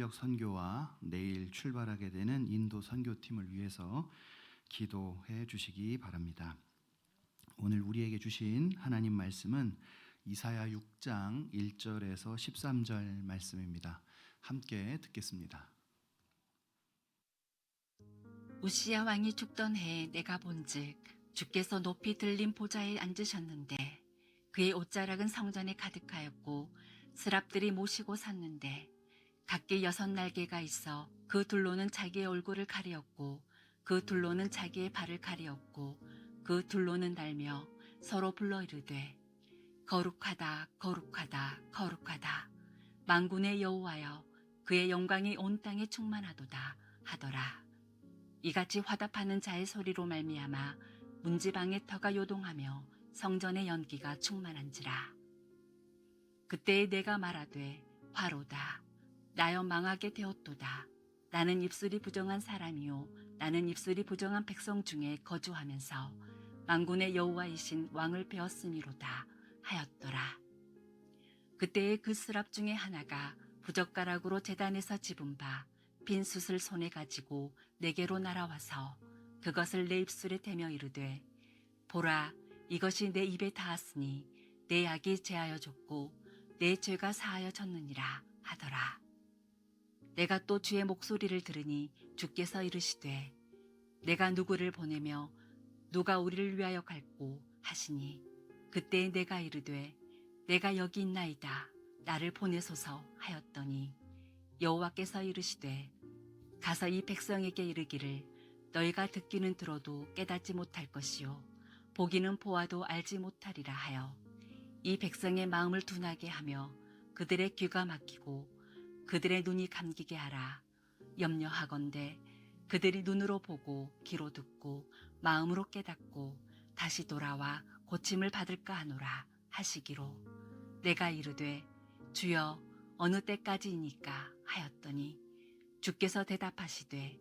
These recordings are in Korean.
새벽 선교와 내일 출발하게 되는 인도 선교팀을 위해서 기도해 주시기 바랍니다. 오늘 우리에게 주신 하나님 말씀은 이사야 6장 1절에서 13절 말씀입니다. 함께 듣겠습니다. 우시야 왕이 죽던 해에 내가 본즉 주께서 높이 들린 보좌에 앉으셨는데 그의 옷자락은 성전에 가득하였고 스랍들이 모시고 섰는데 각기 6날개가 있어 그 둘로는 자기의 얼굴을 가리었고 그 둘로는 자기의 발을 가리었고 그 둘로는 날며 서로 불러 이르되 거룩하다 거룩하다 거룩하다 만군의 여호와여 그의 영광이 온 땅에 충만하도다 하더라. 이같이 화답하는 자의 소리로 말미암아 문지방의 터가 요동하며 성전의 연기가 충만한지라. 그때에 내가 말하되 화로다 나여 망하게 되었도다. 나는 입술이 부정한 사람이요 나는 입술이 부정한 백성 중에 거주하면서 만군의 여호와이신 왕을 배웠음이로다 하였더라. 그때에 그 스랍 중에 하나가 부젓가락으로 제단에서 집은 바 빈 숯을 손에 가지고 내게로 날아와서 그것을 내 입술에 대며 이르되 보라 이것이 내 입에 닿았으니 내 악이 제하여 졌고 내 죄가 사하여 졌느니라 하더라. 내가 또 주의 목소리를 들으니 주께서 이르시되 내가 누구를 보내며 누가 우리를 위하여 갈꼬 하시니 그때에 내가 이르되 내가 여기 있나이다 나를 보내소서 하였더니 여호와께서 이르시되 가서 이 백성에게 이르기를 너희가 듣기는 들어도 깨닫지 못할 것이요 보기는 보아도 알지 못하리라 하여 이 백성의 마음을 둔하게 하며 그들의 귀가 막히고 그들의 눈이 감기게 하라. 염려하건대 그들이 눈으로 보고 귀로 듣고 마음으로 깨닫고 다시 돌아와 고침을 받을까 하노라 하시기로 내가 이르되 주여 어느 때까지이니까 하였더니 주께서 대답하시되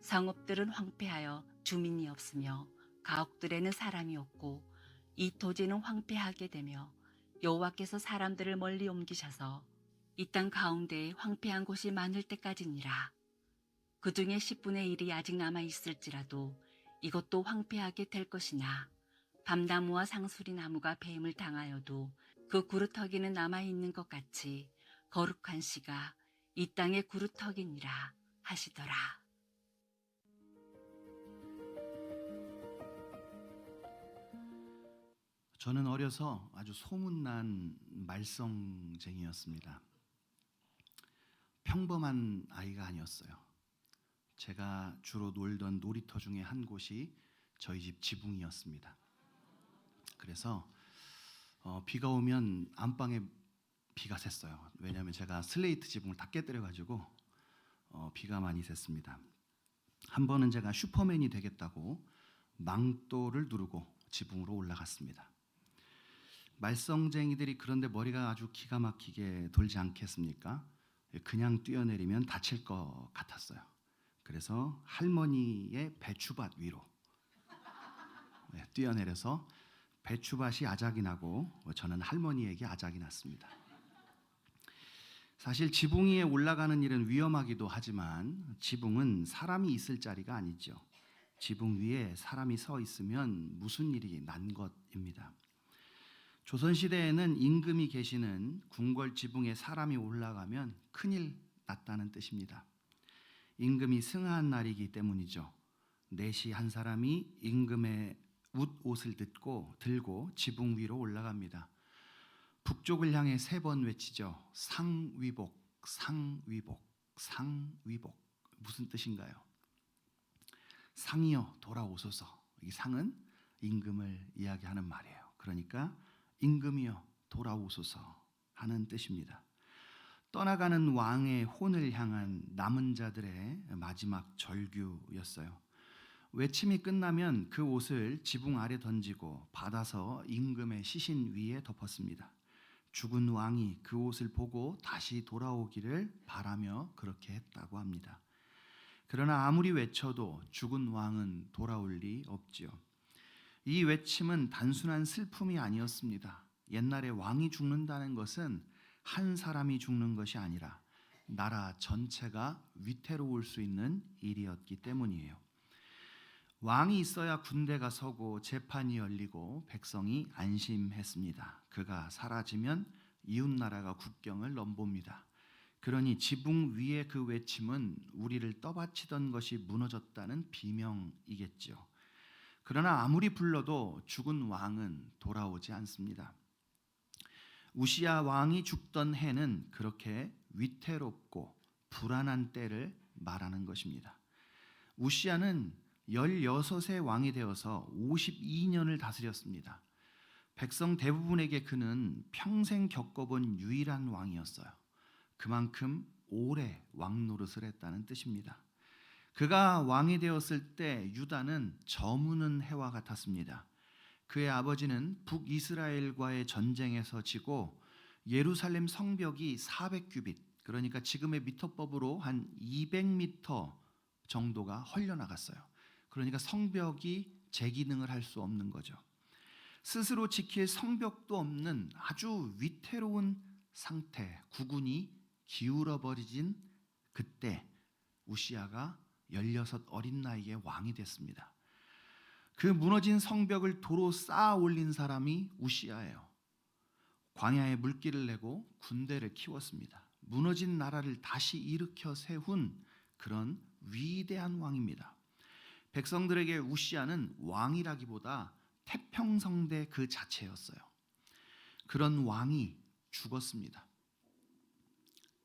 성읍들은 황폐하여 주민이 없으며 가옥들에는 사람이 없고 이 토지는 황폐하게 되며 여호와께서 사람들을 멀리 옮기셔서 이 땅 가운데에 황폐한 곳이 많을 때까지니라. 그 중에 10분의 1이 아직 남아 있을지라도 이것도 황폐하게 될 것이나 밤나무와 상수리 나무가 배임을 당하여도 그 구루터기는 남아 있는 것 같이 거룩한 씨가 이 땅의 구루터기니라 하시더라. 저는 어려서 아주 소문난 말썽쟁이였습니다. 평범한 아이가 아니었어요. 제가 주로 놀던 놀이터 중에 한 곳이 저희 집 지붕이었습니다. 그래서 비가 오면 안방에 비가 샜어요. 왜냐하면 제가 슬레이트 지붕을 다 깨뜨려가지고 비가 많이 샜습니다. 한 번은 제가 슈퍼맨이 되겠다고 망토를 누르고 지붕으로 올라갔습니다. 말썽쟁이들이 그런데 머리가 아주 기가 막히게 돌지 않겠습니까? 그냥 뛰어내리면 다칠 것 같았어요. 그래서 할머니의 배추밭 위로 뛰어내려서 배추밭이 아작이 나고 저는 할머니에게 아작이 났습니다. 사실 지붕 위에 올라가는 일은 위험하기도 하지만 지붕은 사람이 있을 자리가 아니죠. 지붕 위에 사람이 서 있으면 무슨 일이 난 것입니다. 조선시대에는 임금이 계시는 궁궐 지붕에 사람이 올라가면 큰일 났다는 뜻입니다. 임금이 승하한 날이기 때문이죠. 내시 한 사람이 임금의 옷을 들고 지붕 위로 올라갑니다. 북쪽을 향해 3번 외치죠. 상위복, 상위복, 상위복. 무슨 뜻인가요? 상이여 돌아오소서. 이 상은 임금을 이야기하는 말이에요. 그러니까 임금이여 돌아오소서 하는 뜻입니다. 떠나가는 왕의 혼을 향한 남은 자들의 마지막 절규였어요. 외침이 끝나면 그 옷을 지붕 아래 던지고 받아서 임금의 시신 위에 덮었습니다. 죽은 왕이 그 옷을 보고 다시 돌아오기를 바라며 그렇게 했다고 합니다. 그러나 아무리 외쳐도 죽은 왕은 돌아올 리 없지요. 이 외침은 단순한 슬픔이 아니었습니다. 옛날에 왕이 죽는다는 것은 한 사람이 죽는 것이 아니라 나라 전체가 위태로울 수 있는 일이었기 때문이에요. 왕이 있어야 군대가 서고 재판이 열리고 백성이 안심했습니다. 그가 사라지면 이웃 나라가 국경을 넘봅니다. 그러니 지붕 위의 그 외침은 우리를 떠받치던 것이 무너졌다는 비명이겠죠. 그러나 아무리 불러도 죽은 왕은 돌아오지 않습니다. 우시야 왕이 죽던 해는 그렇게 위태롭고 불안한 때를 말하는 것입니다. 우시야는 16세 왕이 되어서 52년을 다스렸습니다. 백성 대부분에게 그는 평생 겪어본 유일한 왕이었어요. 그만큼 오래 왕 노릇을 했다는 뜻입니다. 그가 왕이 되었을 때 유다는 저무는 해와 같았습니다. 그의 아버지는 북이스라엘과의 전쟁에서 지고 예루살렘 성벽이 400규빗, 그러니까 지금의 미터법으로 한 200m 정도가 헐려나갔어요. 그러니까 성벽이 재기능을 할 수 없는 거죠. 스스로 지킬 성벽도 없는 아주 위태로운 상태, 국운이 기울어버리진 그때 우시야가 16 어린 나이에 왕이 됐습니다. 그 무너진 성벽을 도로 쌓아 올린 사람이 우시야예요. 광야에 물길을 내고 군대를 키웠습니다. 무너진 나라를 다시 일으켜 세운 그런 위대한 왕입니다. 백성들에게 우시야는 왕이라기보다 태평성대 그 자체였어요. 그런 왕이 죽었습니다.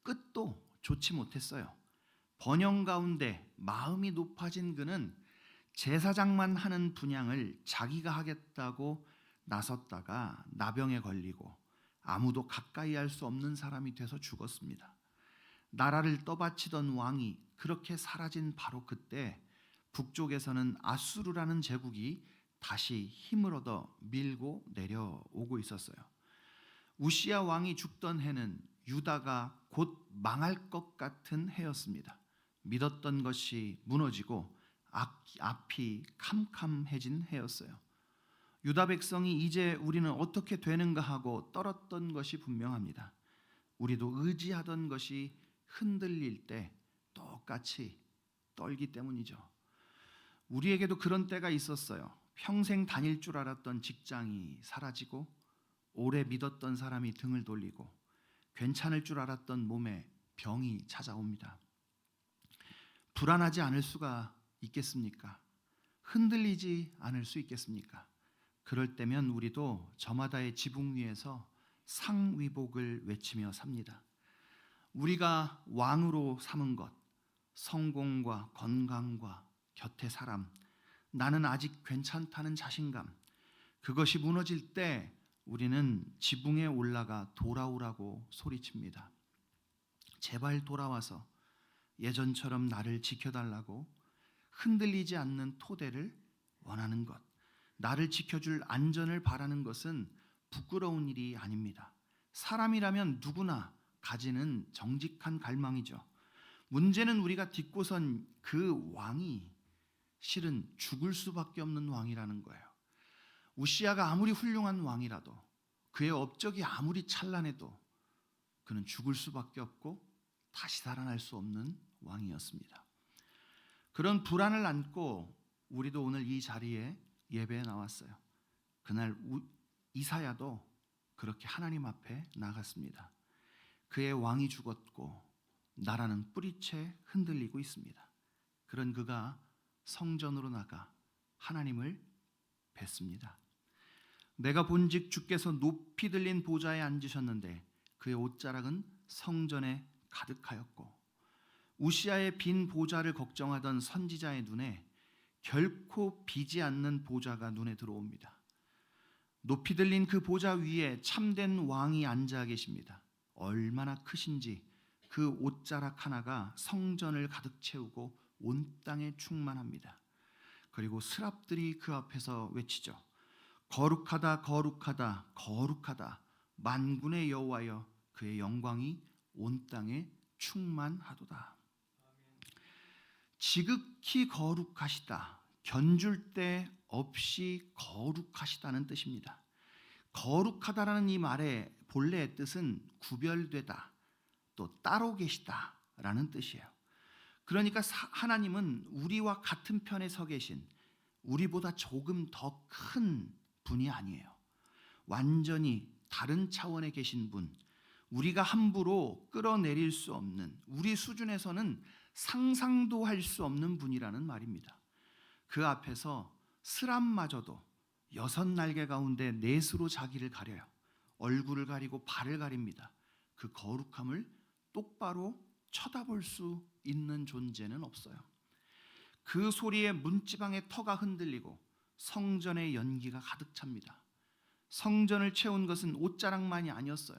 끝도 좋지 못했어요. 번영 가운데 마음이 높아진 그는 제사장만 하는 분향을 자기가 하겠다고 나섰다가 나병에 걸리고 아무도 가까이 할 수 없는 사람이 돼서 죽었습니다. 나라를 떠받치던 왕이 그렇게 사라진 바로 그때 북쪽에서는 아수르라는 제국이 다시 힘을 얻어 밀고 내려오고 있었어요. 우시야 왕이 죽던 해는 유다가 곧 망할 것 같은 해였습니다. 믿었던 것이 무너지고 앞이 캄캄해진 해였어요. 유다 백성이 이제 우리는 어떻게 되는가 하고 떨었던 것이 분명합니다. 우리도 의지하던 것이 흔들릴 때 똑같이 떨기 때문이죠. 우리에게도 그런 때가 있었어요. 평생 다닐 줄 알았던 직장이 사라지고 오래 믿었던 사람이 등을 돌리고 괜찮을 줄 알았던 몸에 병이 찾아옵니다. 불안하지 않을 수가 있겠습니까? 흔들리지 않을 수 있겠습니까? 그럴 때면 우리도 저마다의 지붕 위에서 상위복을 외치며 삽니다. 우리가 왕으로 삼은 것, 성공과 건강과 곁에 사람, 나는 아직 괜찮다는 자신감, 그것이 무너질 때 우리는 지붕에 올라가 돌아오라고 소리칩니다. 제발 돌아와서 예전처럼 나를 지켜달라고 흔들리지 않는 토대를 원하는 것, 나를 지켜줄 안전을 바라는 것은 부끄러운 일이 아닙니다. 사람이라면 누구나 가지는 정직한 갈망이죠. 문제는 우리가 딛고선 그 왕이 실은 죽을 수밖에 없는 왕이라는 거예요. 우시야가 아무리 훌륭한 왕이라도 그의 업적이 아무리 찬란해도 그는 죽을 수밖에 없고 다시 살아날 수 없는 왕이었습니다. 그런 불안을 안고 우리도 오늘 이 자리에 예배에 나왔어요. 그날 이사야도 그렇게 하나님 앞에 나갔습니다. 그의 왕이 죽었고 나라는 뿌리채 흔들리고 있습니다. 그런 그가 성전으로 나가 하나님을 뵀습니다. 내가 본즉 주께서 높이 들린 보좌에 앉으셨는데 그의 옷자락은 성전에 가득하였고 우시야의 빈 보좌를 걱정하던 선지자의 눈에 결코 비지 않는 보좌가 눈에 들어옵니다. 높이 들린 그 보좌 위에 참된 왕이 앉아 계십니다. 얼마나 크신지 그 옷자락 하나가 성전을 가득 채우고 온 땅에 충만합니다. 그리고 스랍들이 그 앞에서 외치죠. 거룩하다 거룩하다 거룩하다 만군의 여호와여 그의 영광이 온 땅에 충만하도다. 지극히 거룩하시다. 견줄 데 없이 거룩하시다는 뜻입니다. 거룩하다라는 이 말의 본래의 뜻은 구별되다, 또 따로 계시다, 라는 뜻이에요. 그러니까 하나님은 우리와 같은 편에 서 계신, 우리보다 조금 더 큰 분이 아니에요. 완전히 다른 차원에 계신 분, 우리가 함부로 끌어내릴 수 없는, 우리 수준에서는 상상도 할 수 없는 분이라는 말입니다. 그 앞에서 스람마저도 6날개 가운데 넷으로 자기를 가려요. 얼굴을 가리고 발을 가립니다. 그 거룩함을 똑바로 쳐다볼 수 있는 존재는 없어요. 그 소리에 문지방의 터가 흔들리고 성전의 연기가 가득 찹니다. 성전을 채운 것은 옷자락만이 아니었어요.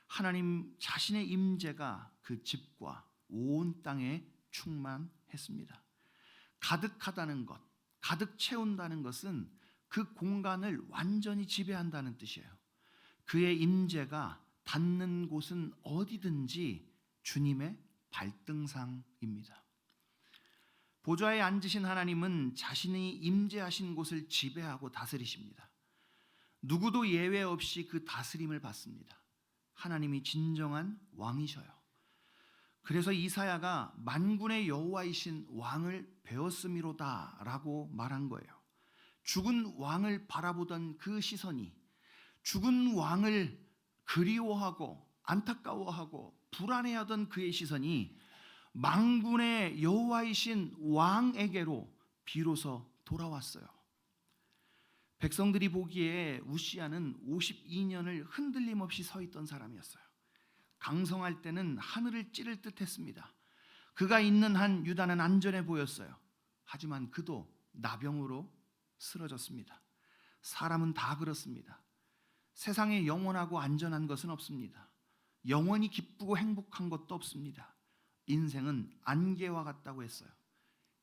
하나님 자신의 임재가 그 집과 온 땅에 충만했습니다. 가득하다는 것, 가득 채운다는 것은 그 공간을 완전히 지배한다는 뜻이에요. 그의 임재가 닿는 곳은 어디든지 주님의 발등상입니다. 보좌에 앉으신 하나님은 자신이 임재하신 곳을 지배하고 다스리십니다. 누구도 예외 없이 그 다스림을 받습니다. 하나님이 진정한 왕이셔요. 그래서 이사야가 만군의 여호와이신 왕을 배웠음이로다라고 말한 거예요. 죽은 왕을 바라보던 그 시선이, 죽은 왕을 그리워하고 안타까워하고 불안해하던 그의 시선이 만군의 여호와이신 왕에게로 비로소 돌아왔어요. 백성들이 보기에 우시야는 52년을 흔들림 없이 서 있던 사람이었어요. 강성할 때는 하늘을 찌를 듯 했습니다. 그가 있는 한 유다는 안전해 보였어요. 하지만 그도 나병으로 쓰러졌습니다. 사람은 다 그렇습니다. 세상에 영원하고 안전한 것은 없습니다. 영원히 기쁘고 행복한 것도 없습니다. 인생은 안개와 같다고 했어요.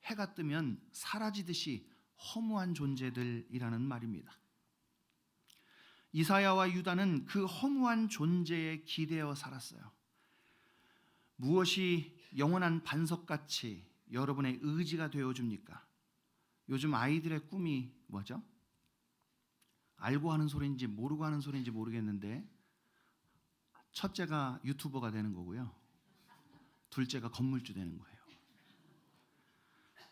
해가 뜨면 사라지듯이 허무한 존재들이라는 말입니다. 이사야와 유다는 그 허무한 존재에 기대어 살았어요. 무엇이 영원한 반석같이 여러분의 의지가 되어줍니까? 요즘 아이들의 꿈이 뭐죠? 알고 하는 소리인지 모르고 하는 소리인지 모르겠는데 첫째가 유튜버가 되는 거고요. 둘째가 건물주 되는 거예요.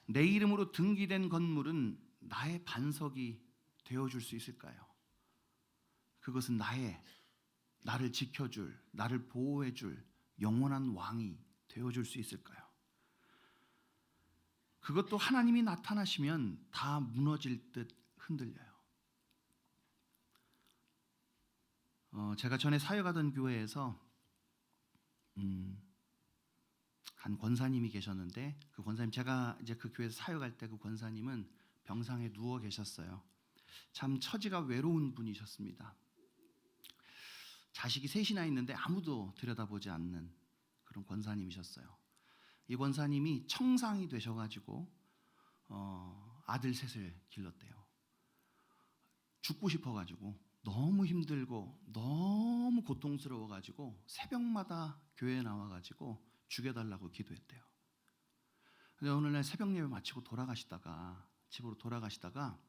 내 이름으로 등기된 건물은 나의 반석이 되어줄 수 있을까요? 그것은 나를 지켜줄, 나를 보호해줄 영원한 왕이 되어줄 수 있을까요? 그것도 하나님이 나타나시면 다 무너질 듯 흔들려요. 제가 전에 사역하던 교회에서 한 권사님이 계셨는데, 그 권사님, 제가 이제 그 교회에서 사역할 때 그 권사님은 병상에 누워 계셨어요. 참 처지가 외로운 분이셨습니다. 자식이 셋이나 있는데 아무도 들여다보지 않는 그런 권사님이셨어요. 이 권사님이 청상이 되셔가지고 아들 셋을 길렀대요. 죽고 싶어가지고 너무 힘들고 너무 고통스러워가지고 새벽마다 교회에 나와가지고 죽여달라고 기도했대요. 근데 오늘날 새벽 예배 마치고 집으로 돌아가시다가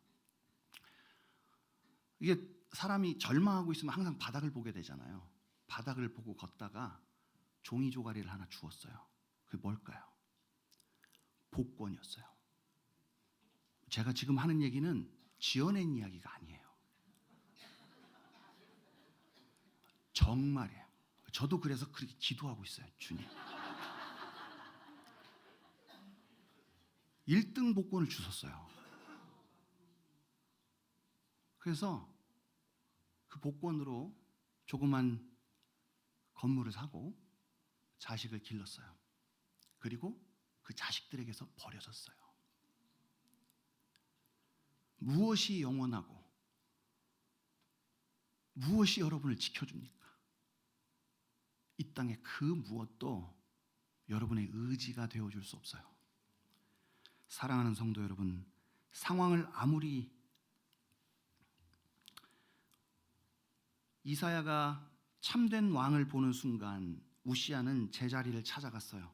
이게 사람이 절망하고 있으면 항상 바닥을 보게 되잖아요. 바닥을 보고 걷다가 종이 조가리를 하나 주웠어요. 그게 뭘까요? 복권이었어요. 제가 지금 하는 얘기는 지어낸 이야기가 아니에요. 정말이에요. 저도 그래서 그렇게 기도하고 있어요. 주님, 1등 복권을 주셨어요. 그래서 그 복권으로 조그만 건물을 사고 자식을 길렀어요. 그리고 그 자식들에게서 버려졌어요. 무엇이 영원하고 무엇이 여러분을 지켜줍니까? 이 땅의 그 무엇도 여러분의 의지가 되어줄 수 없어요. 사랑하는 성도 여러분, 상황을 아무리 이사야가 참된 왕을 보는 순간 우시야는 제자리를 찾아갔어요.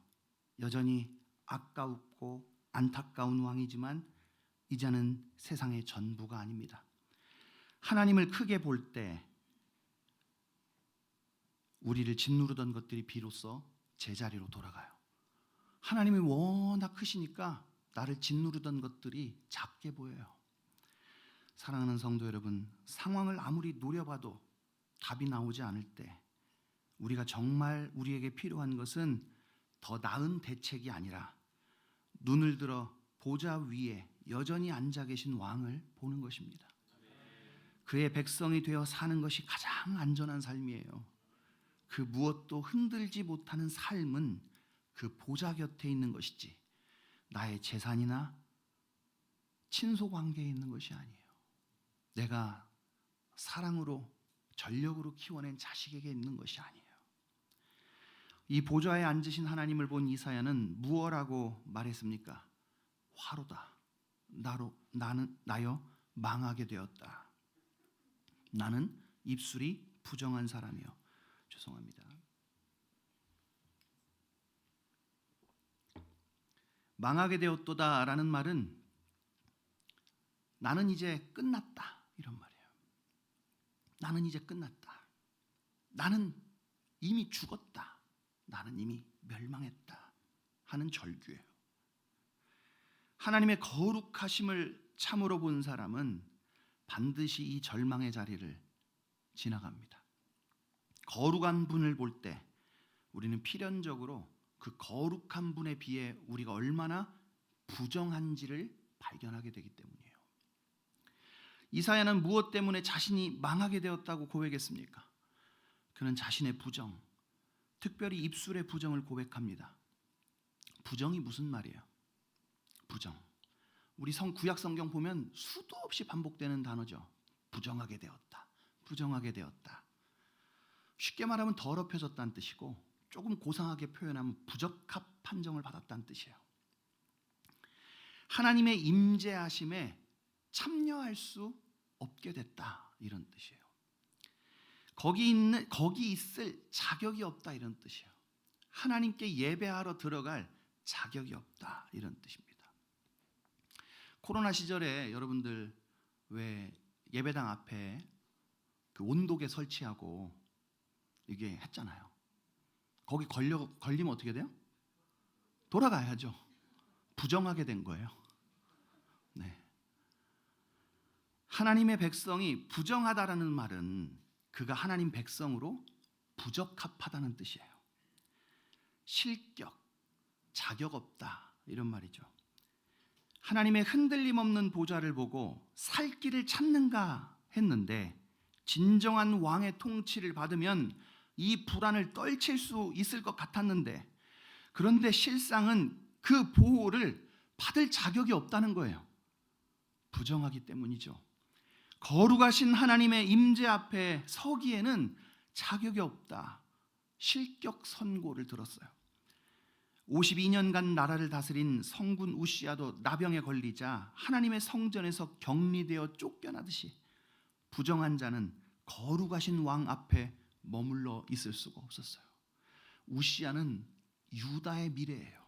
여전히 아까웠고 안타까운 왕이지만 이제는 세상의 전부가 아닙니다. 하나님을 크게 볼 때 우리를 짓누르던 것들이 비로소 제자리로 돌아가요. 하나님이 워낙 크시니까 나를 짓누르던 것들이 작게 보여요. 사랑하는 성도 여러분, 상황을 아무리 노려봐도 답이 나오지 않을 때 우리가 정말 우리에게 필요한 것은 더 나은 대책이 아니라 눈을 들어 보좌 위에 여전히 앉아 계신 왕을 보는 것입니다. 그의 백성이 되어 사는 것이 가장 안전한 삶이에요. 그 무엇도 흔들지 못하는 삶은 그 보좌 곁에 있는 것이지 나의 재산이나 친소 관계에 있는 것이 아니에요. 내가 사랑으로 전력으로 키워낸 자식에게 있는 것이 아니에요. 이 보좌에 앉으신 하나님을 본 이사야는 무엇라고 말했습니까? 화로다. 나여 망하게 되었다. 나는 입술이 부정한 사람이요. 죄송합니다. 망하게 되었도다라는 말은 나는 이제 끝났다 이런 말이에요. 나는 이제 끝났다. 나는 이미 죽었다. 나는 이미 멸망했다 하는 절규예요. 하나님의 거룩하심을 참으로 본 사람은 반드시 이 절망의 자리를 지나갑니다. 거룩한 분을 볼 때 우리는 필연적으로 그 거룩한 분에 비해 우리가 얼마나 부정한지를 발견하게 되기 때문이에요. 이사야는 무엇 때문에 자신이 망하게 되었다고 고백했습니까? 그는 자신의 부정, 특별히 입술의 부정을 고백합니다. 부정이 무슨 말이에요? 부정. 우리 구약 성경 보면 수도 없이 반복되는 단어죠. 부정하게 되었다. 부정하게 되었다. 쉽게 말하면 더럽혀졌다는 뜻이고 조금 고상하게 표현하면 부적합 판정을 받았다는 뜻이에요. 하나님의 임재하심에 참여할 수 없게 됐다 이런 뜻이에요. 거기 있을 자격이 없다 이런 뜻이에요. 하나님께 예배하러 들어갈 자격이 없다 이런 뜻입니다. 코로나 시절에 여러분들 왜 예배당 앞에 그 온도계 설치하고 이게 했잖아요. 거기 걸리면 어떻게 돼요? 돌아가야죠. 부정하게 된 거예요. 네. 하나님의 백성이 부정하다라는 말은 그가 하나님 백성으로 부적합하다는 뜻이에요. 실격, 자격 없다 이런 말이죠. 하나님의 흔들림 없는 보좌를 보고 살 길을 찾는가 했는데 진정한 왕의 통치를 받으면 이 불안을 떨칠 수 있을 것 같았는데 그런데 실상은 그 보호를 받을 자격이 없다는 거예요. 부정하기 때문이죠. 거룩하신 하나님의 임재 앞에 서기에는 자격이 없다. 실격 선고를 들었어요. 52년간 나라를 다스린 성군 우시야도 나병에 걸리자 하나님의 성전에서 격리되어 쫓겨나듯이 부정한 자는 거룩하신 왕 앞에 머물러 있을 수가 없었어요. 우시야는 유다의 미래예요.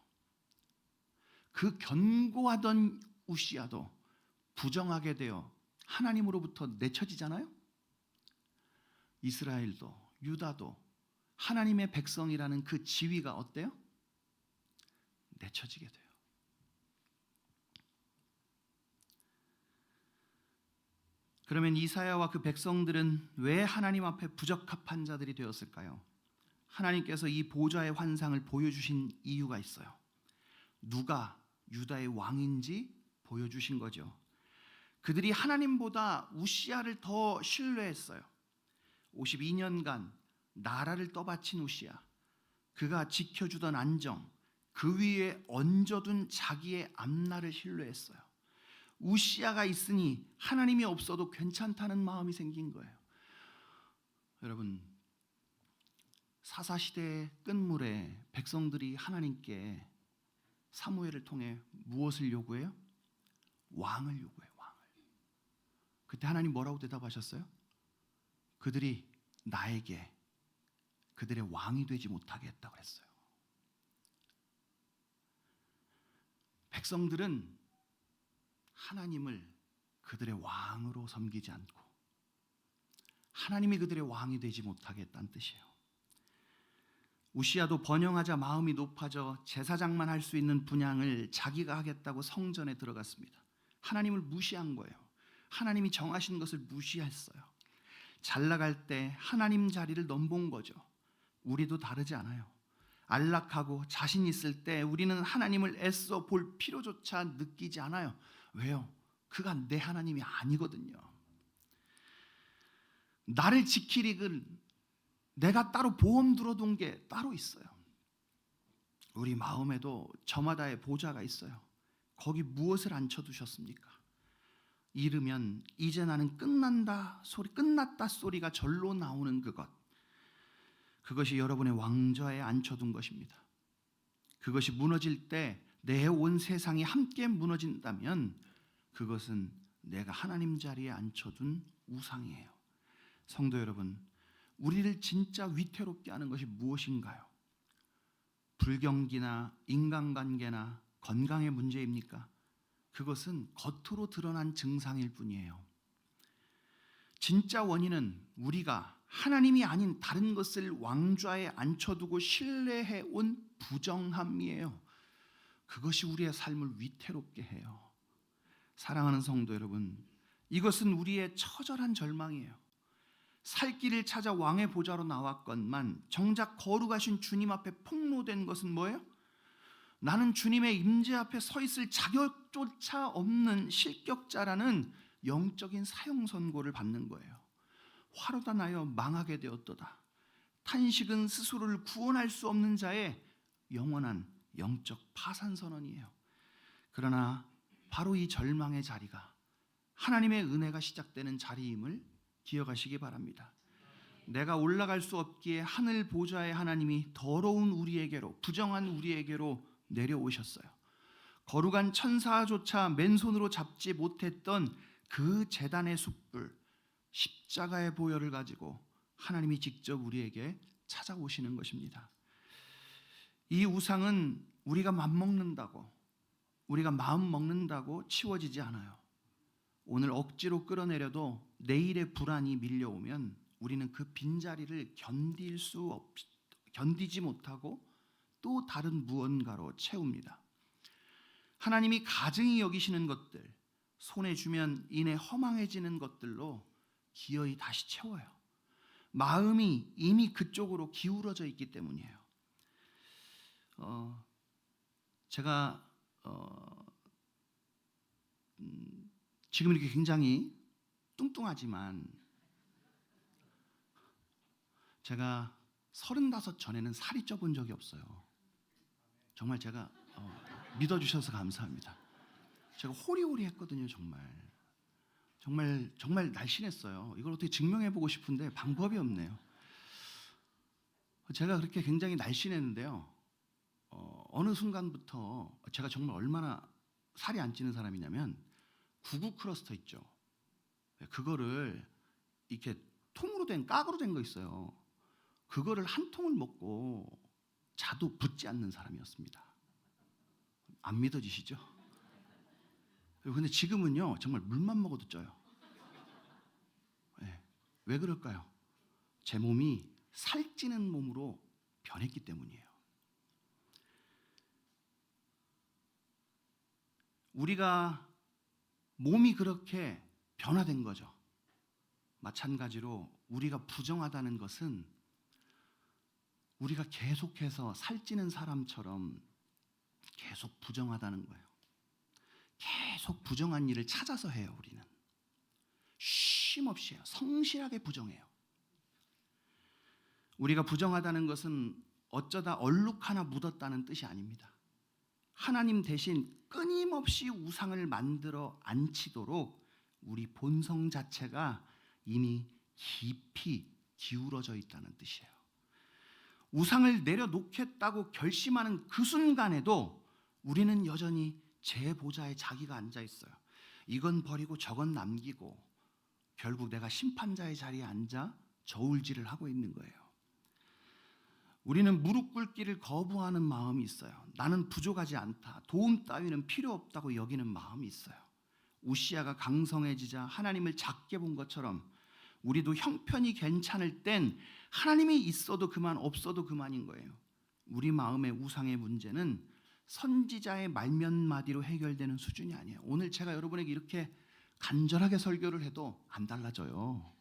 그 견고하던 우시야도 부정하게 되어 하나님으로부터 내쳐지잖아요. 이스라엘도 유다도 하나님의 백성이라는 그 지위가 어때요? 내쳐지게 돼요. 그러면 이사야와 그 백성들은 왜 하나님 앞에 부적합한 자들이 되었을까요? 하나님께서 이 보좌의 환상을 보여주신 이유가 있어요. 누가 유다의 왕인지 보여주신 거죠. 그들이 하나님보다 우시야를 더 신뢰했어요. 52년간 나라를 떠받친 우시야, 그가 지켜주던 안정, 그 위에 얹어둔 자기의 앞날을 신뢰했어요. 우시야가 있으니 하나님이 없어도 괜찮다는 마음이 생긴 거예요. 여러분, 사사시대의 끝물에 백성들이 하나님께 사무엘을 통해 무엇을 요구해요? 왕을 요구해요. 왕을. 그때 하나님 뭐라고 대답하셨어요? 그들이 나에게 그들의 왕이 되지 못하게 했다고 했어요. 백성들은 하나님을 그들의 왕으로 섬기지 않고 하나님이 그들의 왕이 되지 못하게 했다는 뜻이에요. 우시야도 번영하자 마음이 높아져 제사장만 할 수 있는 분향을 자기가 하겠다고 성전에 들어갔습니다. 하나님을 무시한 거예요. 하나님이 정하신 것을 무시했어요. 잘 나갈 때 하나님 자리를 넘본 거죠. 우리도 다르지 않아요. 안락하고 자신 있을 때 우리는 하나님을 애써 볼 필요조차 느끼지 않아요. 왜요? 그가 내 하나님이 아니거든요. 나를 지키리는 내가 따로 보험 들어둔 게 따로 있어요. 우리 마음에도 저마다의 보좌가 있어요. 거기 무엇을 앉혀두셨습니까? 이르면 이제 나는 끝났다 소리가 절로 나오는 그것이 여러분의 왕좌에 앉혀둔 것입니다. 그것이 무너질 때 내 온 세상이 함께 무너진다면 그것은 내가 하나님 자리에 앉혀둔 우상이에요. 성도 여러분, 우리를 진짜 위태롭게 하는 것이 무엇인가요? 불경기나 인간관계나 건강의 문제입니까? 그것은 겉으로 드러난 증상일 뿐이에요. 진짜 원인은 우리가 하나님이 아닌 다른 것을 왕좌에 앉혀두고 신뢰해 온 부정함이에요. 그것이 우리의 삶을 위태롭게 해요. 사랑하는 성도 여러분, 이것은 우리의 처절한 절망이에요. 살 길을 찾아 왕의 보좌로 나왔건만 정작 거룩하신 주님 앞에 폭로된 것은 뭐예요? 나는 주님의 임재 앞에 서 있을 자격조차 없는 실격자라는 영적인 사형 선고를 받는 거예요. 화로다 나여 망하게 되었도다. 탄식은 스스로를 구원할 수 없는 자의 영원한 영적 파산 선언이에요. 그러나 바로 이 절망의 자리가 하나님의 은혜가 시작되는 자리임을 기억하시기 바랍니다. 내가 올라갈 수 없기에 하늘 보좌의 하나님이 더러운 우리에게로, 부정한 우리에게로 내려오셨어요. 거룩한 천사조차 맨손으로 잡지 못했던 그 제단의 숯불, 십자가의 보혈을 가지고 하나님이 직접 우리에게 찾아오시는 것입니다. 이 우상은 우리가 맘먹는다고, 우리가 마음 먹는다고 치워지지 않아요. 오늘 억지로 끌어내려도 내일의 불안이 밀려오면 우리는 그 빈자리를 견디지 못하고 또 다른 무언가로 채웁니다. 하나님이 가증히 여기시는 것들, 손에 쥐면 이내 허망해지는 것들로 기어이 다시 채워요. 마음이 이미 그쪽으로 기울어져 있기 때문이에요. 제가 지금 이렇게 굉장히 뚱뚱하지만 제가 35 전에는 살이 쪄본 적이 없어요. 정말 제가 믿어주셔서 감사합니다. 제가 호리호리했거든요. 정말 날씬했어요. 이걸 어떻게 증명해보고 싶은데 방법이 없네요. 제가 그렇게 굉장히 날씬했는데요. 어느 순간부터 제가 정말 얼마나 살이 안 찌는 사람이냐면 구구 클러스터 있죠. 그거를 이렇게 통으로 된 깍으로 된 거 있어요. 그거를 한 통을 먹고 자도 붙지 않는 사람이었습니다. 안 믿어지시죠? 근데 지금은요 정말 물만 먹어도 쪄요. 네. 왜 그럴까요? 제 몸이 살찌는 몸으로 변했기 때문이에요. 우리가 몸이 그렇게 변화된 거죠. 마찬가지로 우리가 부정하다는 것은 우리가 계속해서 살찌는 사람처럼 계속 부정하다는 거예요. 계속 부정한 일을 찾아서 해요. 우리는 쉼없이 해요. 성실하게 부정해요. 우리가 부정하다는 것은 어쩌다 얼룩 하나 묻었다는 뜻이 아닙니다. 하나님 대신 끊임없이 우상을 만들어 앉히도록 우리 본성 자체가 이미 깊이 기울어져 있다는 뜻이에요. 우상을 내려놓겠다고 결심하는 그 순간에도 우리는 여전히 제 보좌에 자기가 앉아 있어요. 이건 버리고 저건 남기고 결국 내가 심판자의 자리에 앉아 저울질을 하고 있는 거예요. 우리는 무릎 꿇기를 거부하는 마음이 있어요. 나는 부족하지 않다. 도움 따위는 필요 없다고 여기는 마음이 있어요. 우시야가 강성해지자 하나님을 작게 본 것처럼 우리도 형편이 괜찮을 땐 하나님이 있어도 그만 없어도 그만인 거예요. 우리 마음의 우상의 문제는 선지자의 말면마디로 해결되는 수준이 아니에요. 오늘 제가 여러분에게 이렇게 간절하게 설교를 해도 안 달라져요.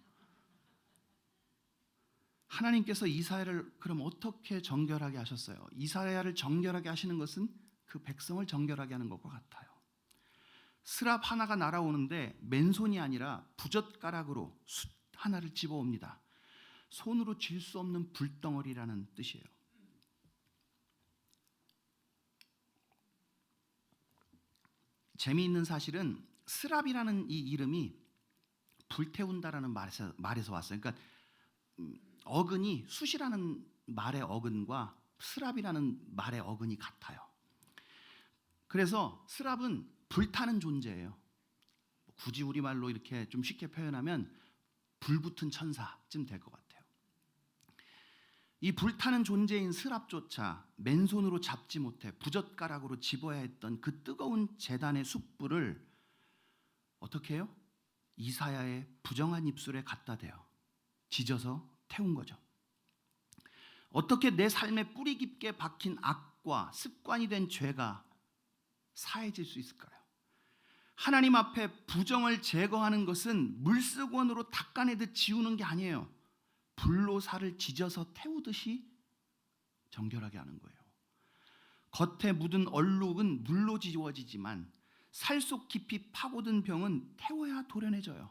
하나님께서 이사야를 그럼 어떻게 정결하게 하셨어요? 이사야를 정결하게 하시는 것은 그 백성을 정결하게 하는 것과 같아요. 스랍 하나가 날아오는데 맨손이 아니라 부젓가락으로 숯 하나를 집어옵니다. 손으로 쥘 수 없는 불덩어리라는 뜻이에요. 재미있는 사실은 스랍이라는 이 이름이 불태운다라는 말에서 왔어요. 그러니까 어근이 숫이라는 말의 어근과 스랍이라는 말의 어근이 같아요. 그래서 스랍은 불타는 존재예요. 굳이 우리말로 이렇게 좀 쉽게 표현하면 불붙은 천사쯤 될 것 같아요. 이 불타는 존재인 스랍조차 맨손으로 잡지 못해 부젓가락으로 집어야 했던 그 뜨거운 제단의 숯불을 어떻게 해요? 이사야의 부정한 입술에 갖다 대요. 지져서 태운 거죠. 어떻게 내 삶에 뿌리 깊게 박힌 악과 습관이 된 죄가 사해질 수 있을까요? 하나님 앞에 부정을 제거하는 것은 물수건으로 닦아내듯 지우는 게 아니에요. 불로 살을 지져서 태우듯이 정결하게 하는 거예요. 겉에 묻은 얼룩은 물로 지워지지만 살 속 깊이 파고든 병은 태워야 도려내져요.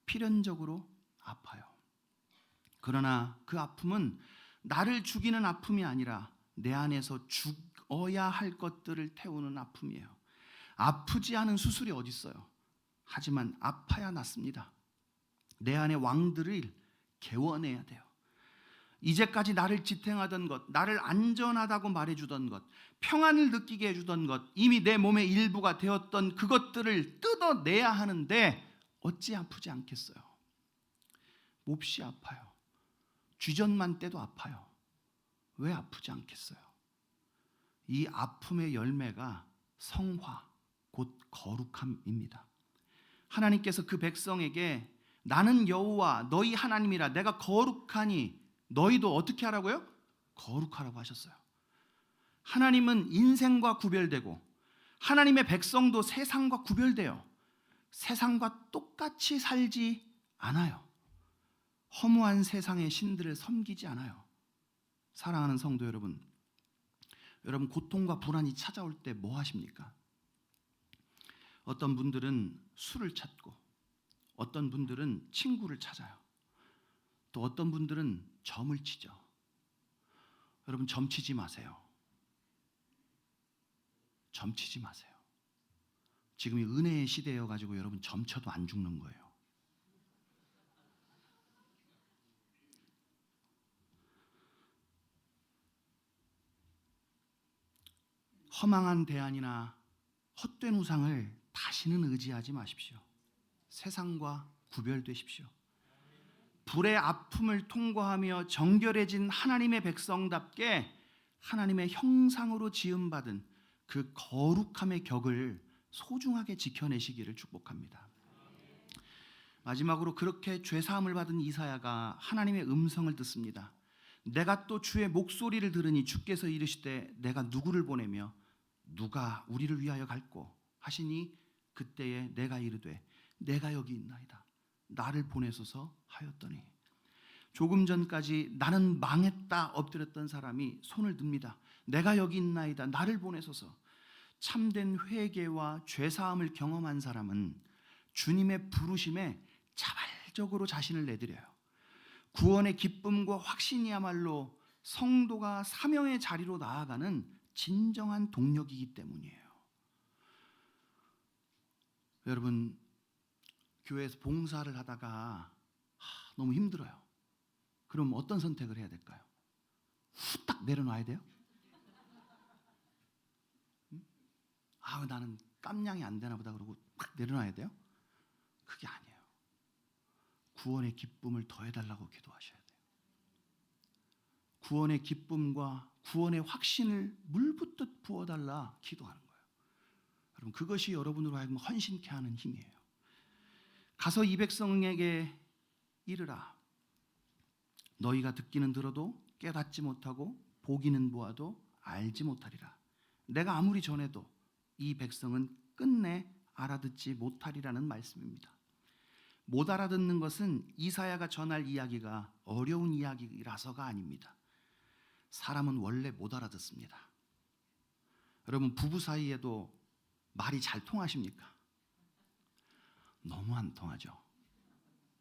필연적으로 아파요. 그러나 그 아픔은 나를 죽이는 아픔이 아니라 내 안에서 죽어야 할 것들을 태우는 아픔이에요. 아프지 않은 수술이 어디 있어요? 하지만 아파야 낫습니다. 내 안의 왕들을 개워내야 돼요. 이제까지 나를 지탱하던 것, 나를 안전하다고 말해주던 것, 평안을 느끼게 해주던 것, 이미 내 몸의 일부가 되었던 그것들을 뜯어내야 하는데 어찌 아프지 않겠어요? 몹시 아파요. 쥐전만 떼도 아파요. 왜 아프지 않겠어요? 이 아픔의 열매가 성화, 곧 거룩함입니다. 하나님께서 그 백성에게 나는 여호와 너희 하나님이라 내가 거룩하니 너희도 어떻게 하라고요? 거룩하라고 하셨어요. 하나님은 인생과 구별되고 하나님의 백성도 세상과 구별돼요. 세상과 똑같이 살지 않아요. 허무한 세상의 신들을 섬기지 않아요. 사랑하는 성도 여러분, 여러분 고통과 불안이 찾아올 때 뭐 하십니까? 어떤 분들은 술을 찾고 어떤 분들은 친구를 찾아요. 또 어떤 분들은 점을 치죠. 여러분 점 치지 마세요. 점 치지 마세요. 지금이 은혜의 시대여 가지고 여러분 점 쳐도 안 죽는 거예요. 허망한 대안이나 헛된 우상을 다시는 의지하지 마십시오. 세상과 구별되십시오. 불의 아픔을 통과하며 정결해진 하나님의 백성답게 하나님의 형상으로 지음받은 그 거룩함의 격을 소중하게 지켜내시기를 축복합니다. 마지막으로 그렇게 죄사함을 받은 이사야가 하나님의 음성을 듣습니다. 내가 또 주의 목소리를 들으니 주께서 이르시되 내가 누구를 보내며 누가 우리를 위하여 갈꼬 하시니 그때에 내가 이르되 내가 여기 있나이다. 나를 보내소서 하였더니 조금 전까지 나는 망했다 엎드렸던 사람이 손을 듭니다. 내가 여기 있나이다. 나를 보내소서. 참된 회개와 죄사함을 경험한 사람은 주님의 부르심에 자발적으로 자신을 내드려요. 구원의 기쁨과 확신이야말로 성도가 사명의 자리로 나아가는 진정한 동력이기 때문이에요. 여러분 교회에서 봉사를 하다가 너무 힘들어요. 그럼 어떤 선택을 해야 될까요? 후딱 내려놔야 돼요? 나는 깜냥이 안 되나 보다 그러고 딱 내려놔야 돼요? 그게 아니에요. 구원의 기쁨을 더해달라고 기도하셔야 돼요. 구원의 기쁨과 구원의 확신을 물붓듯 부어달라 기도하는 거예요. 여러분 그것이 여러분으로 하여금 헌신케 하는 힘이에요. 가서 이 백성에게 이르라. 너희가 듣기는 들어도 깨닫지 못하고 보기는 보아도 알지 못하리라. 내가 아무리 전해도 이 백성은 끝내 알아듣지 못하리라는 말씀입니다. 못 알아듣는 것은 이사야가 전할 이야기가 어려운 이야기라서가 아닙니다. 사람은 원래 못 알아듣습니다. 여러분, 부부 사이에도 말이 잘 통하십니까? 너무 안 통하죠.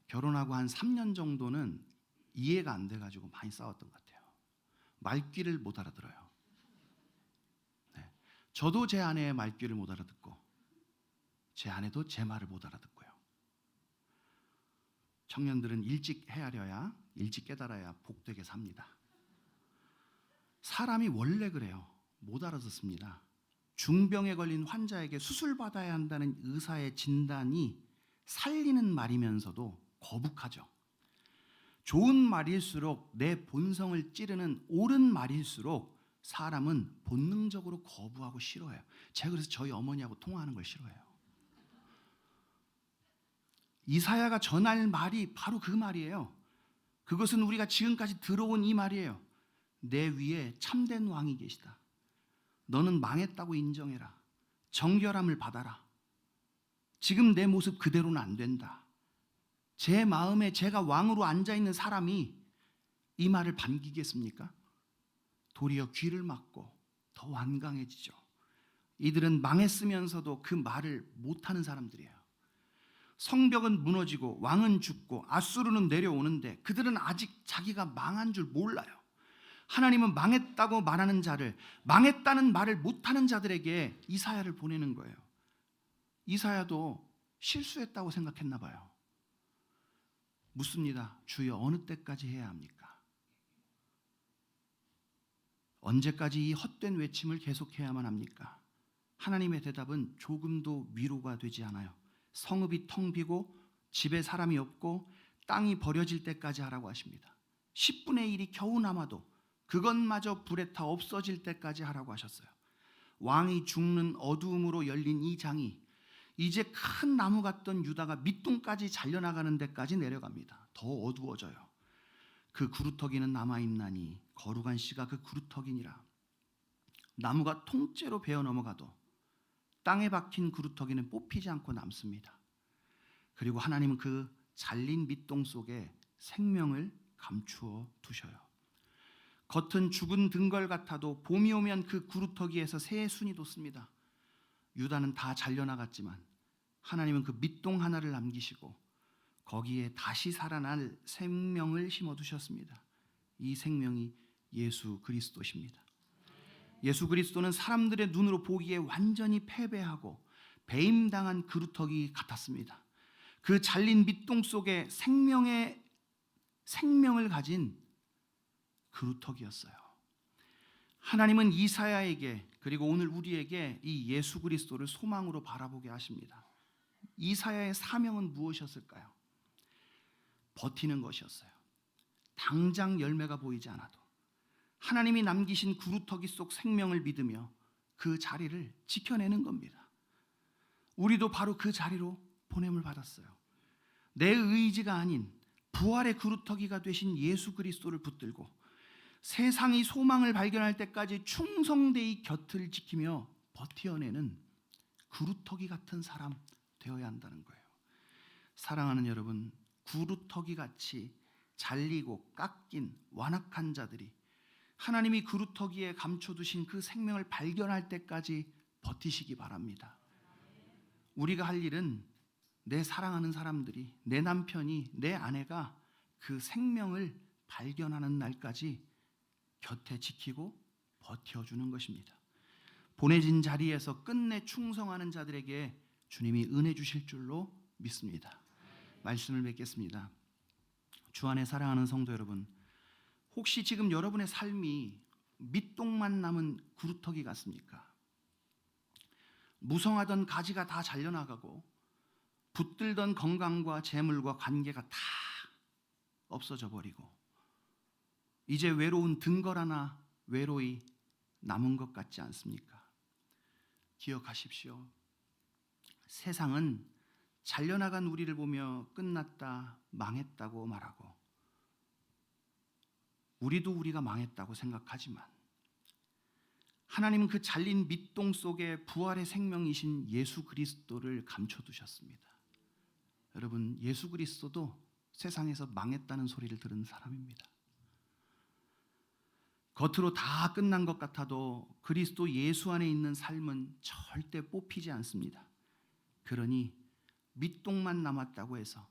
결혼하고 한 3년 정도는 이해가 안 돼가지고 많이 싸웠던 것 같아요. 말귀를 못 알아들어요. 네. 저도 제 아내의 말귀를 못 알아듣고 제 아내도 제 말을 못 알아듣고요. 청년들은 일찍 헤아려야, 일찍 깨달아야 복되게 삽니다. 사람이 원래 그래요. 못 알아듣습니다. 중병에 걸린 환자에게 수술받아야 한다는 의사의 진단이 살리는 말이면서도 거북하죠. 좋은 말일수록 내 본성을 찌르는 옳은 말일수록 사람은 본능적으로 거부하고 싫어해요. 제가 그래서 저희 어머니하고 통화하는 걸 싫어해요. 이사야가 전할 말이 바로 그 말이에요. 그것은 우리가 지금까지 들어온 이 말이에요. 내 위에 참된 왕이 계시다. 너는 망했다고 인정해라. 정결함을 받아라. 지금 내 모습 그대로는 안 된다. 제 마음에 제가 왕으로 앉아있는 사람이 이 말을 반기겠습니까? 도리어 귀를 막고 더 완강해지죠. 이들은 망했으면서도 그 말을 못하는 사람들이에요. 성벽은 무너지고 왕은 죽고 아수르는 내려오는데 그들은 아직 자기가 망한 줄 몰라요. 하나님은 망했다고 말하는 자를, 망했다는 말을 못하는 자들에게 이사야를 보내는 거예요. 이사야도 실수했다고 생각했나 봐요. 묻습니다. 주여, 어느 때까지 해야 합니까? 언제까지 이 헛된 외침을 계속해야만 합니까? 하나님의 대답은 조금도 위로가 되지 않아요. 성읍이 텅 비고 집에 사람이 없고 땅이 버려질 때까지 하라고 하십니다. 10분의 1이 겨우 남아도 그것마저 불에 타 없어질 때까지 하라고 하셨어요. 왕이 죽는 어두움으로 열린 이 장이 이제 큰 나무 같던 유다가 밑둥까지 잘려나가는 데까지 내려갑니다. 더 어두워져요. 그 구루터기는 남아있나니 거룩한 씨가 그 구루터기니라. 나무가 통째로 베어 넘어가도 땅에 박힌 구루터기는 뽑히지 않고 남습니다. 그리고 하나님은 그 잘린 밑동 속에 생명을 감추어 두셔요. 겉은 죽은 등걸 같아도 봄이 오면 그 구루터기에서 새 순이 돋습니다. 유다는 다 잘려나갔지만 하나님은 그 밑동 하나를 남기시고 거기에 다시 살아날 생명을 심어두셨습니다. 이 생명이 예수 그리스도십니다. 예수 그리스도는 사람들의 눈으로 보기에 완전히 패배하고 배임당한 그루터기 같았습니다. 그 잘린 밑동 속에 생명을 가진 그루터기였어요. 하나님은 이사야에게 그리고 오늘 우리에게 이 예수 그리스도를 소망으로 바라보게 하십니다. 이사야의 사명은 무엇이었을까요? 버티는 것이었어요. 당장 열매가 보이지 않아도 하나님이 남기신 구루터기 속 생명을 믿으며 그 자리를 지켜내는 겁니다. 우리도 바로 그 자리로 보냄을 받았어요. 내 의지가 아닌 부활의 구루터기가 되신 예수 그리스도를 붙들고 세상이 소망을 발견할 때까지 충성되이 곁을 지키며 버텨내는 구루터기 같은 사람 되어야 한다는 거예요. 사랑하는 여러분, 구루터기 같이 잘리고 깎인 완악한 자들이 하나님이 구루터기에 감춰두신 그 생명을 발견할 때까지 버티시기 바랍니다. 우리가 할 일은 내 사랑하는 사람들이, 내 남편이, 내 아내가 그 생명을 발견하는 날까지 곁에 지키고 버텨주는 것입니다. 보내진 자리에서 끝내 충성하는 자들에게 주님이 은혜 주실 줄로 믿습니다. 말씀을 맺겠습니다. 주 안에 사랑하는 성도 여러분, 혹시 지금 여러분의 삶이 밑동만 남은 구루터기 같습니까? 무성하던 가지가 다 잘려나가고 붙들던 건강과 재물과 관계가 다 없어져 버리고 이제 외로운 등걸 하나 외로이 남은 것 같지 않습니까? 기억하십시오. 세상은 잘려나간 우리를 보며 끝났다, 망했다고 말하고 우리도 우리가 망했다고 생각하지만 하나님은 그 잘린 밑동 속에 부활의 생명이신 예수 그리스도를 감춰두셨습니다. 여러분, 예수 그리스도도 세상에서 망했다는 소리를 들은 사람입니다. 겉으로 다 끝난 것 같아도 그리스도 예수 안에 있는 삶은 절대 뽑히지 않습니다. 그러니 밑동만 남았다고 해서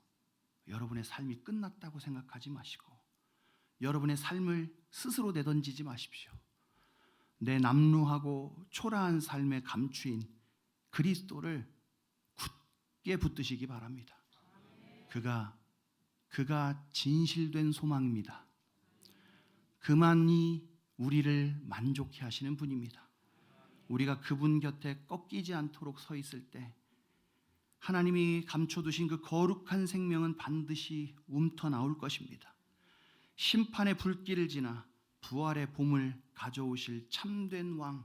여러분의 삶이 끝났다고 생각하지 마시고 여러분의 삶을 스스로 내던지지 마십시오. 내 남루하고 초라한 삶의 감추인 그리스도를 굳게 붙드시기 바랍니다. 그가 진실된 소망입니다. 그만이 우리를 만족해 하시는 분입니다. 우리가 그분 곁에 꺾이지 않도록 서 있을 때 하나님이 감춰두신 그 거룩한 생명은 반드시 움터 나올 것입니다. 심판의 불길을 지나 부활의 봄을 가져오실 참된 왕,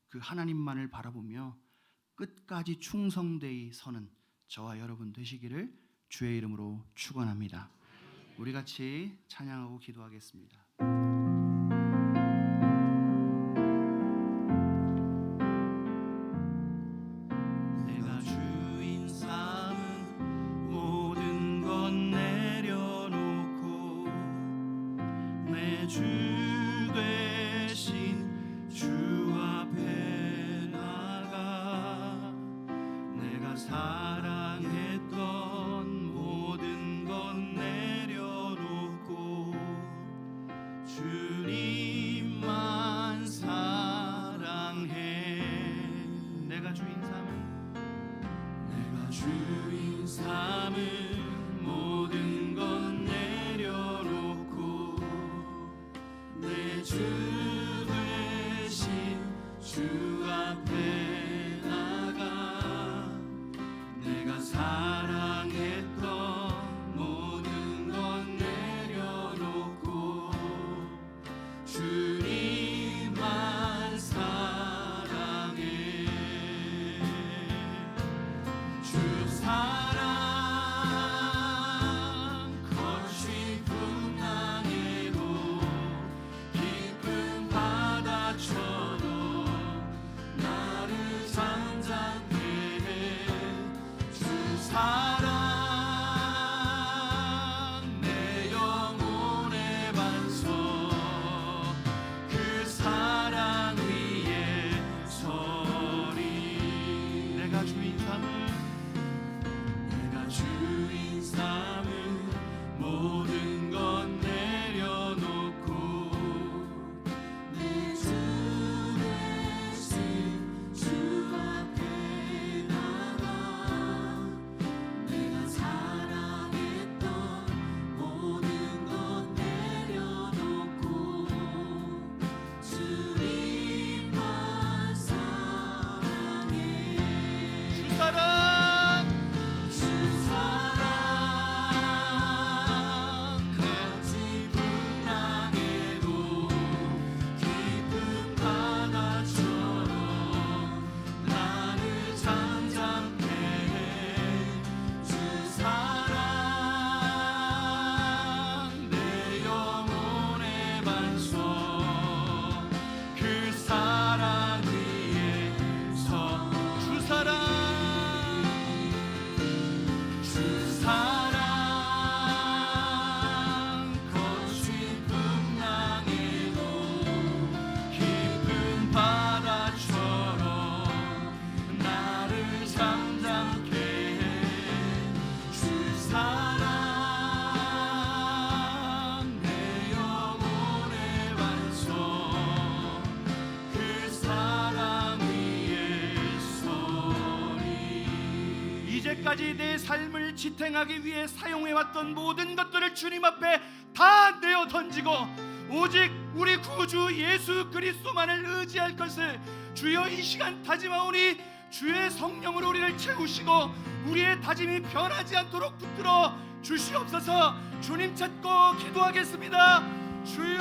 그 하나님만을 바라보며 끝까지 충성되이 서는 저와 여러분 되시기를 주의 이름으로 축원합니다. 우리 같이 찬양하고 기도하겠습니다. 내가 주인 삼은 모든 건 내려놓고 내 주 되신 주 앞에 나가 내가 사랑했던 모든 건 내려놓고 주님만 사랑해. 내가 주인 삼은 모든 건 내려놓고 내 주 되신 주 앞에 나가 내가 사랑했던 모든 건 내려놓고 주님만 사랑해. 주 사랑 거친 풍랑에도 깊은 바다처럼 나를 잠잠케 해. 주 사랑 내 영혼의 반석 그 사랑 위에 서리. 내가 주인 삼은 모든 건 내려놓고 내 주 되신 주 앞에 나가 내가 사랑했던 모든 건 내려놓고 주님만 사랑해. 주 사랑 거친 풍랑에도 깊은 바다처럼 나를 잠잠케 해. 주 사랑 내 영혼의 반석 그 사랑 위에 서. 주 사랑 거친 풍랑에도 깊은 바다처럼 나를 잠잠케 해. 주 사랑 내 영혼의 반석 그 사랑 위에 서리. 이제까지 내 삶을 지탱하기 위해 사용해왔던 모든 것들을 주님 앞에 다 내어 던지고 오직 우리 구주 예수 그리스도만을 의지할 것을 주여 이 시간 다짐하오니 주의 성령으로 우리를 채우시고 우리의 다짐이 변하지 않도록 붙들어 주시옵소서. 주님 찾고 기도하겠습니다. 주여.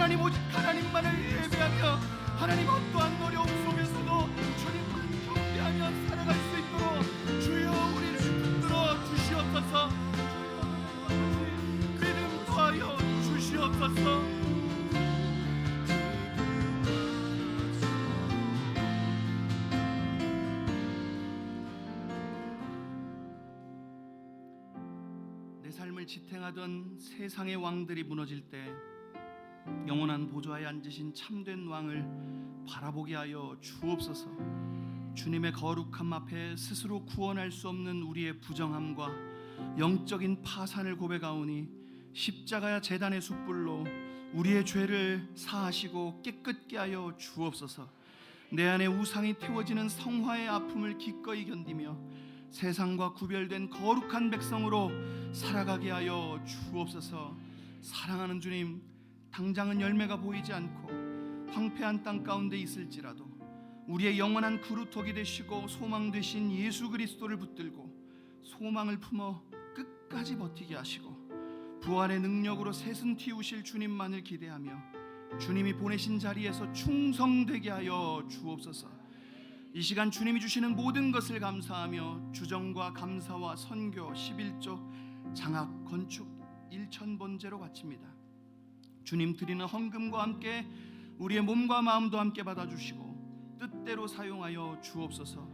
하나님 오직 하나님만을 예배하며 하나님 어떠한 어려움 속에서도 주님을 경배하며 살아갈 수 있도록 주여 우리를 붙들어 주시옵소서. 주여 믿음 더하여 주시옵소서. 내 삶을 지탱하던 세상의 왕들이 무너질 때 영원한 보좌에 앉으신 참된 왕을 바라보게 하여 주옵소서. 주님의 거룩함 앞에 스스로 구원할 수 없는 우리의 부정함과 영적인 파산을 고백하오니 십자가 제단의 숯불로 우리의 죄를 사하시고 깨끗게 하여 주옵소서. 내 안에 우상이 태워지는 성화의 아픔을 기꺼이 견디며 세상과 구별된 거룩한 백성으로 살아가게 하여 주옵소서. 사랑하는 주님, 당장은 열매가 보이지 않고 황폐한 땅 가운데 있을지라도 우리의 영원한 그루터기 되시고 소망 되신 예수 그리스도를 붙들고 소망을 품어 끝까지 버티게 하시고 부활의 능력으로 새순 틔우실 주님만을 기대하며 주님이 보내신 자리에서 충성되게 하여 주옵소서. 이 시간 주님이 주시는 모든 것을 감사하며 주정과 감사와 선교 11조 장학 건축 1,000번제로 바칩니다. 주님 드리는 헌금과 함께 우리의 몸과 마음도 함께 받아주시고 뜻대로 사용하여 주옵소서.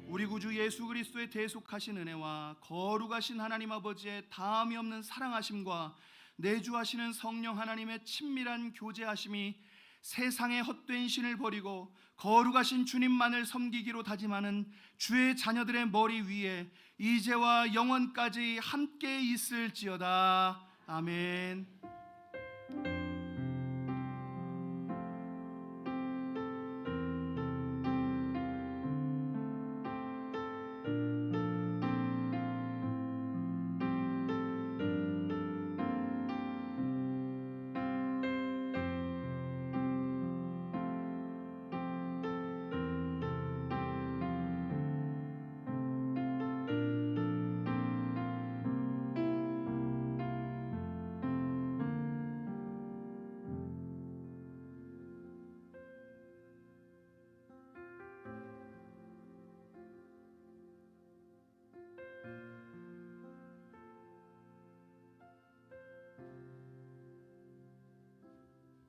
우리 구주 예수 그리스도의 대속하신 은혜와 거룩하신 하나님 아버지의 다함이 없는 사랑하심과 내주하시는 성령 하나님의 친밀한 교제하심이 세상의 헛된 신을 버리고 거룩하신 주님만을 섬기기로 다짐하는 주의 자녀들의 머리 위에 이제와 영원까지 함께 있을지어다. 아멘.